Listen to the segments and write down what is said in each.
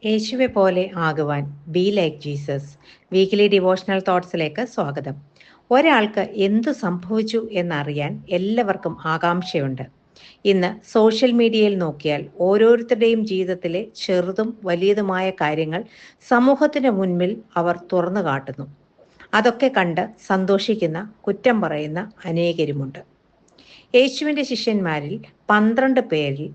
യേശുവെ പോലെ ആകുവാൻ be like Jesus weekly devotional തോട്ട്സിലേക്ക് സ്വാഗതം. ഒരാൾക്ക് എന്തു സംഭവിച്ചു എന്നറിയാൻ എല്ലാവർക്കും ആകാംക്ഷയുണ്ട്. ഇന്ന് സോഷ്യൽ മീഡിയയിൽ നോക്കിയാൽ ഓരോരുത്തരുടെയും ജീവിതത്തിലെ ചെറുതും വലിയതുമായ കാര്യങ്ങൾ സമൂഹത്തിന് മുൻപിൽ അവർ തുറന്നു കാട്ടുന്നു. അതൊക്കെ കണ്ട് സന്തോഷിക്കുന്ന, കുറ്റം പറയുന്ന അനേകരുമുണ്ട്. യേശുവിൻ്റെ ശിഷ്യന്മാരിൽ 12 പേരിൽ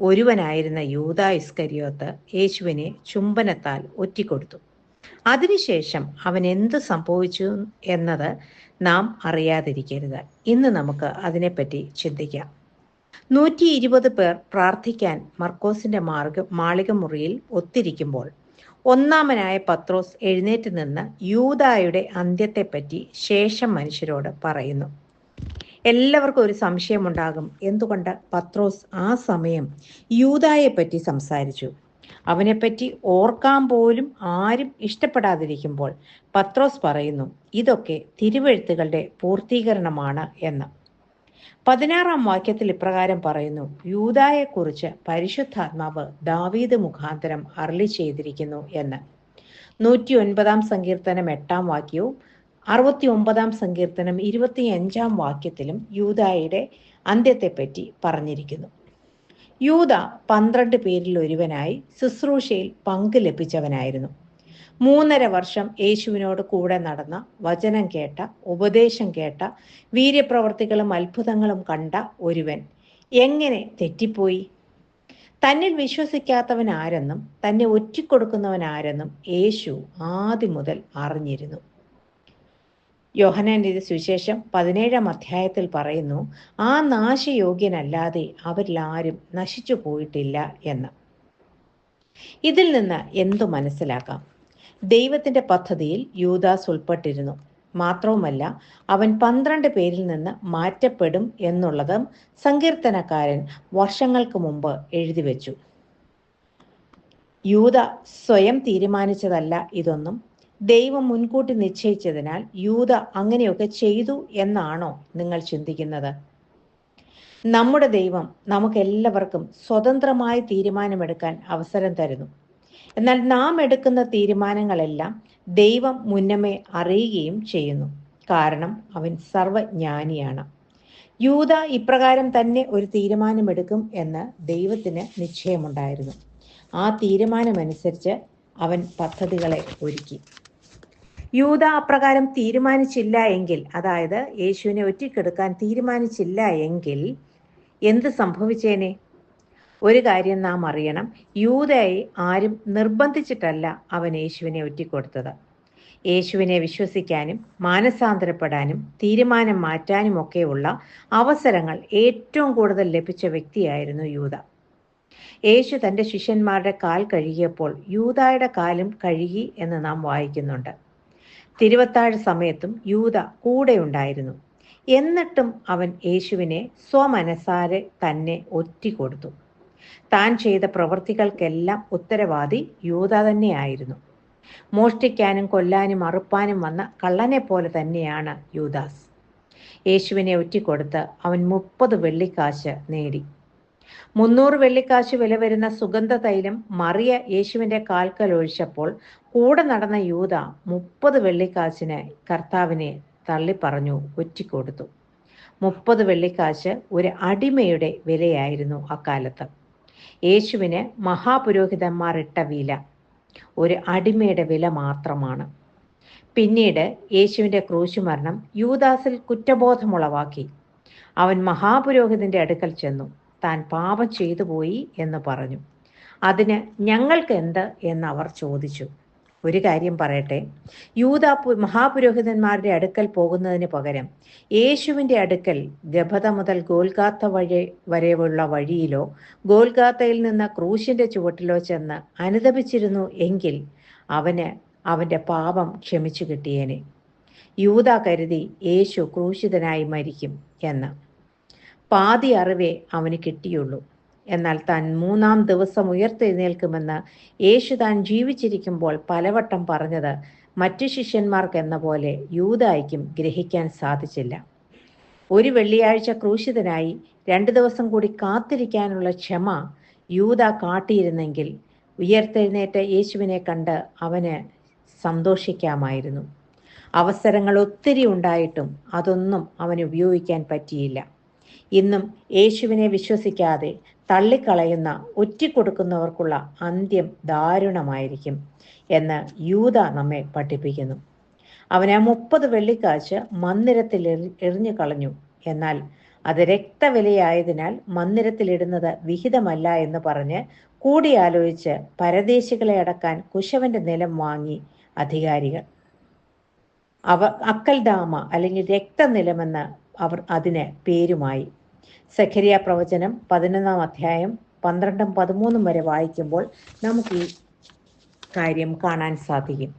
ഒരുവനായിരുന്ന യൂദാ ഇസ്കരിയോത്ത് യേശുവിനെ ചുംബനത്താൽ ഒറ്റിക്കൊടുത്തു. അതിനുശേഷം അവൻ എന്ത് സംഭവിച്ചു എന്നത് നാം അറിയാതിരിക്കരുത്. ഇന്ന് നമുക്ക് അതിനെപ്പറ്റി ചിന്തിക്കാം. 120 പേർ പ്രാർത്ഥിക്കാൻ മർക്കോസിന്റെ മാളികമുറിയിൽ ഒത്തിരിക്കുമ്പോൾ ഒന്നാമനായ പത്രോസ് എഴുന്നേറ്റ് നിന്ന് യൂദായുടെ അന്ത്യത്തെപ്പറ്റി ശേഷം മനുഷ്യരോട് പറയുന്നു. എല്ലാവർക്കും ഒരു സംശയമുണ്ടാകും, എന്തുകൊണ്ട് പത്രോസ് ആ സമയം യൂദായെപ്പറ്റി സംസാരിച്ചു. അവനെപ്പറ്റി ഓർക്കാൻ പോലും ആരും ഇഷ്ടപ്പെടാതിരിക്കുമ്പോൾ പത്രോസ് പറയുന്നു, ഇതൊക്കെ തിരുവെഴുത്തുകളുടെ പൂർത്തീകരണമാണ് എന്ന്. 16-ാം വാക്യത്തിൽ ഇപ്രകാരം പറയുന്നു, യൂദായെക്കുറിച്ച് പരിശുദ്ധാത്മാവ് ദാവീദ് മുഖാന്തരം അരുളി ചെയ്തിരിക്കുന്നു എന്ന്. 109-ാം സങ്കീർത്തനം 8-ാം വാക്യവും 69-ാം സങ്കീർത്തനം 25-ാം വാക്യത്തിലും യൂദായുടെ അന്ത്യത്തെപ്പറ്റി പറഞ്ഞിരിക്കുന്നു. യൂദ 12 പേരിൽ ഒരുവനായി ശുശ്രൂഷയിൽ പങ്ക് ലഭിച്ചവനായിരുന്നു. 3.5 വർഷം യേശുവിനോട് കൂടെ നടന്ന, വചനം കേട്ട, ഉപദേശം കേട്ട, വീര്യപ്രവർത്തികളും അത്ഭുതങ്ങളും കണ്ട ഒരുവൻ എങ്ങനെ തെറ്റിപ്പോയി? തന്നിൽ വിശ്വസിക്കാത്തവൻ ആരെന്നും തന്നെ ഒറ്റിക്കൊടുക്കുന്നവൻ ആരെന്നും യേശു ആദ്യം മുതൽ അറിഞ്ഞിരുന്നു. യോഹന്നാന്റെ സുവിശേഷം 17-ാം അധ്യായത്തിൽ പറയുന്നു, ആ നാശയോഗ്യനല്ലാതെ അവരിൽ ആരും നശിച്ചു പോയിട്ടില്ല എന്ന്. ഇതിൽ നിന്ന് എന്തു മനസ്സിലാക്കാം? ദൈവത്തിന്റെ പദ്ധതിയിൽ യൂദാസ് ഉൾപ്പെട്ടിരുന്നു. മാത്രവുമല്ല, അവൻ 12 പേരിൽ നിന്ന് മാറ്റപ്പെടും എന്നുള്ളതും സങ്കീർത്തനക്കാരൻ വർഷങ്ങൾക്ക് മുമ്പ് എഴുതി വെച്ചു. യൂദ സ്വയം തീരുമാനിച്ചതല്ല ഇതൊന്നും. ദൈവം മുൻകൂട്ടി നിശ്ചയിച്ചതിനാൽ യൂദ അങ്ങനെയൊക്കെ ചെയ്തു എന്നാണോ നിങ്ങൾ ചിന്തിക്കുന്നത്? നമ്മുടെ ദൈവം നമുക്കെല്ലാവർക്കും സ്വതന്ത്രമായി തീരുമാനമെടുക്കാൻ അവസരം തരുന്നു. എന്നാൽ നാം എടുക്കുന്ന തീരുമാനങ്ങളെല്ലാം ദൈവം മുന്നമേ അറിയുകയും ചെയ്യുന്നു. കാരണം അവൻ സർവജ്ഞാനിയാണ്. യൂദ ഇപ്രകാരം തന്നെ ഒരു തീരുമാനമെടുക്കും എന്ന് ദൈവത്തിന് നിശ്ചയമുണ്ടായിരുന്നു. ആ തീരുമാനമനുസരിച്ച് അവൻ പദ്ധതികളെ ഒരുക്കി. യൂദ അപ്രകാരം തീരുമാനിച്ചില്ല എങ്കിൽ, അതായത് യേശുവിനെ ഒറ്റിക്കെടുക്കാൻ തീരുമാനിച്ചില്ല എങ്കിൽ എന്ത് സംഭവിച്ചേനെ? ഒരു കാര്യം നാം അറിയണം, യൂദയെ ആരും നിർബന്ധിച്ചിട്ടല്ല അവൻ യേശുവിനെ ഒറ്റിക്കൊടുത്തത്. യേശുവിനെ വിശ്വസിക്കാനും മാനസാന്തരപ്പെടാനും തീരുമാനം മാറ്റാനും ഒക്കെയുള്ള അവസരങ്ങൾ ഏറ്റവും കൂടുതൽ ലഭിച്ച വ്യക്തിയായിരുന്നു യൂദ. യേശു തൻ്റെ ശിഷ്യന്മാരുടെ കാൽ കഴുകിയപ്പോൾ യൂദായുടെ കാലും കഴുകി എന്ന് നാം വായിക്കുന്നുണ്ട്. തിരുവത്താഴ് സമയത്തും യൂദ കൂടെ ഉണ്ടായിരുന്നു. എന്നിട്ടും അവൻ യേശുവിനെ സ്വമനസാരെ തന്നെ ഒറ്റിക്കൊടുത്തു. താൻ ചെയ്ത പ്രവൃത്തികൾക്കെല്ലാം ഉത്തരവാദി യൂദ തന്നെയായിരുന്നു. മോഷ്ടിക്കാനും കൊല്ലാനും അറുപ്പാനും വന്ന കള്ളനെ പോലെ തന്നെയാണ് യൂദാസ്. യേശുവിനെ ഒറ്റിക്കൊടുത്ത് അവൻ 30 വെള്ളിക്കാശ് നേടി. 300 വെള്ളിക്കാശ് വില വരുന്ന സുഗന്ധ തൈലം മറിയ യേശുവിൻ്റെ കാൽക്കൽ ഒഴിച്ചപ്പോൾ കൂടെ നടന്ന യൂദ 30 വെള്ളിക്കാശിന് കർത്താവിനെ തള്ളിപ്പറഞ്ഞു, ഒറ്റിക്കൊടുത്തു. 30 വെള്ളിക്കാശ് ഒരു അടിമയുടെ വിലയായിരുന്നു അക്കാലത്ത്. യേശുവിന് മഹാപുരോഹിതന്മാർ ഇട്ട വില ഒരു അടിമയുടെ വില മാത്രമാണ്. പിന്നീട് യേശുവിൻ്റെ ക്രൂശുമരണം യൂദാസിൽ കുറ്റബോധമുളവാക്കി. അവൻ മഹാപുരോഹിതന്റെ അടുക്കൽ ചെന്നു താൻ പാപം ചെയ്തു പോയി എന്ന് പറഞ്ഞു. അതിന് ഞങ്ങൾക്ക് എന്ത് എന്ന് അവർ ചോദിച്ചു. ഒരു കാര്യം പറയട്ടെ, യൂദ മഹാപുരോഹിതന്മാരുടെ അടുക്കൽ പോകുന്നതിന് പകരം യേശുവിൻ്റെ അടുക്കൽ ഗബത മുതൽ ഗോൽഗാത്ത വരെയുള്ള വഴിയിലോ ഗോൽഗാത്തയിൽ നിന്ന് ക്രൂശിന്റെ ചുവട്ടിലോ ചെന്ന് അനുതപിച്ചിരുന്നു എങ്കിൽ അവന് അവൻ്റെ പാപം ക്ഷമിച്ചു കിട്ടിയേനെ. യൂദ കരുതി യേശു ക്രൂശിതനായി മരിക്കും എന്ന്. പാതി അറിവേ അവന് കിട്ടിയുള്ളൂ. എന്നാൽ താൻ 3-ാം ദിവസം ഉയർത്തെഴുന്നേൽക്കുമെന്ന് യേശു താൻ ജീവിച്ചിരിക്കുമ്പോൾ പലവട്ടം പറഞ്ഞത് മറ്റു ശിഷ്യന്മാർക്കെന്ന പോലെ യൂദായ്ക്കും ഗ്രഹിക്കാൻ സാധിച്ചില്ല. ഒരു വെള്ളിയാഴ്ച ക്രൂശിതനായി 2 ദിവസം കൂടി കാത്തിരിക്കാനുള്ള ക്ഷമ യൂദ കാട്ടിയിരുന്നെങ്കിൽ ഉയർത്തെഴുന്നേറ്റ യേശുവിനെ കണ്ട് അവന് സന്തോഷിക്കാമായിരുന്നു. അവസരങ്ങൾ ഒത്തിരി ഉണ്ടായിട്ടും അതൊന്നും അവന് ഉപയോഗിക്കാൻ പറ്റിയില്ല. ഇന്നും യേശുവിനെ വിശ്വസിക്കാതെ തള്ളിക്കളയുന്ന, ഒറ്റിക്കൊടുക്കുന്നവർക്കുള്ള അന്ത്യം ദാരുണമായിരിക്കും എന്ന് യൂദ നമ്മെ പഠിപ്പിക്കുന്നു. അവൻ ആ 30 വെള്ളിക്കാശ് മന്ദിരത്തിൽ എറിഞ്ഞു കളഞ്ഞു. എന്നാൽ അത് രക്തവിലയായതിനാൽ മന്ദിരത്തിലിടുന്നത് വിഹിതമല്ല എന്ന് പറഞ്ഞ് കൂടിയാലോചിച്ച് പരദേശികളെ അടക്കാൻ കുശവന്റെ നിലം വാങ്ങി അധികാരികൾ. അക്കൽദാമ അല്ലെങ്കിൽ രക്തനിലമെന്ന് അവർ അതിന് പേരുമായി. സഖരിയ പ്രവചനം 11-ാം അധ്യായം 12-13 വരെ വായിക്കുമ്പോൾ നമുക്ക് ഈ കാര്യം കാണാൻ സാധിക്കും.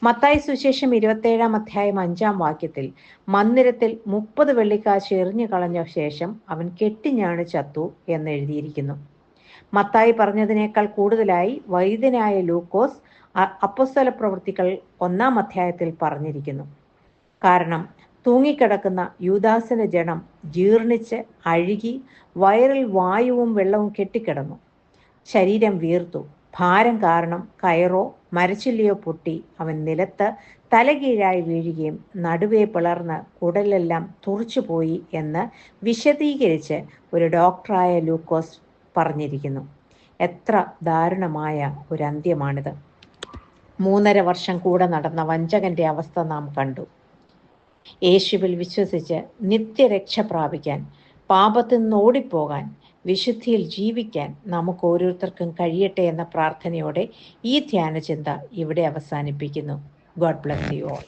മത്തായി സുവിശേഷം 27-ാം അധ്യായം 5-ാം വാക്യത്തിൽ മന്ദിരത്തിൽ 30 വെള്ളിക്കാശ് എറിഞ്ഞു കളഞ്ഞ ശേഷം അവൻ കെട്ടിഞ്ഞാണ് ചത്തു എന്ന് എഴുതിയിരിക്കുന്നു. മത്തായി പറഞ്ഞതിനേക്കാൾ കൂടുതലായി വൈദ്യനായ ലൂക്കോസ് അപ്പോസ്തല പ്രവൃത്തികൾ 1-ാം അധ്യായത്തിൽ പറഞ്ഞിരിക്കുന്നു. കാരണം തൂങ്ങിക്കിടക്കുന്ന യൂദാസിന്റെ ജഡം ജീർണിച്ച് അഴുകി വയറിൽ വായുവും വെള്ളവും കെട്ടിക്കിടന്നു. ശരീരം വീർത്തു. ഭാരം കാരണം കയറോ മരച്ചില്ലയോ പൊട്ടി അവൻ നിലത്ത് തലകീഴായി വീഴുകയും നടുവേ പിളർന്ന് കുടലെല്ലാം തുറച്ചുപോയി എന്ന് വിശദീകരിച്ച് ഒരു ഡോക്ടറായ ലൂക്കോസ് പറഞ്ഞിരിക്കുന്നു. എത്ര ദാരുണമായ ഒരു അന്ത്യമാണിത്. 3.5 വർഷം കൂടെ നടന്ന വഞ്ചകന്റെ അവസ്ഥ നാം കണ്ടു. യേശുവിൽ വിശ്വസിച്ച് നിത്യരക്ഷ പ്രാപിക്കാൻ, പാപത്തിൽ നിന്ന് ഓടിപ്പോകാൻ, വിശുദ്ധിയിൽ ജീവിക്കാൻ നമുക്ക് ഓരോരുത്തർക്കും കഴിയട്ടെ എന്ന പ്രാർത്ഥനയോടെ ഈ ധ്യാനചിന്ത ഇവിടെ അവസാനിപ്പിക്കുന്നു. God bless you all.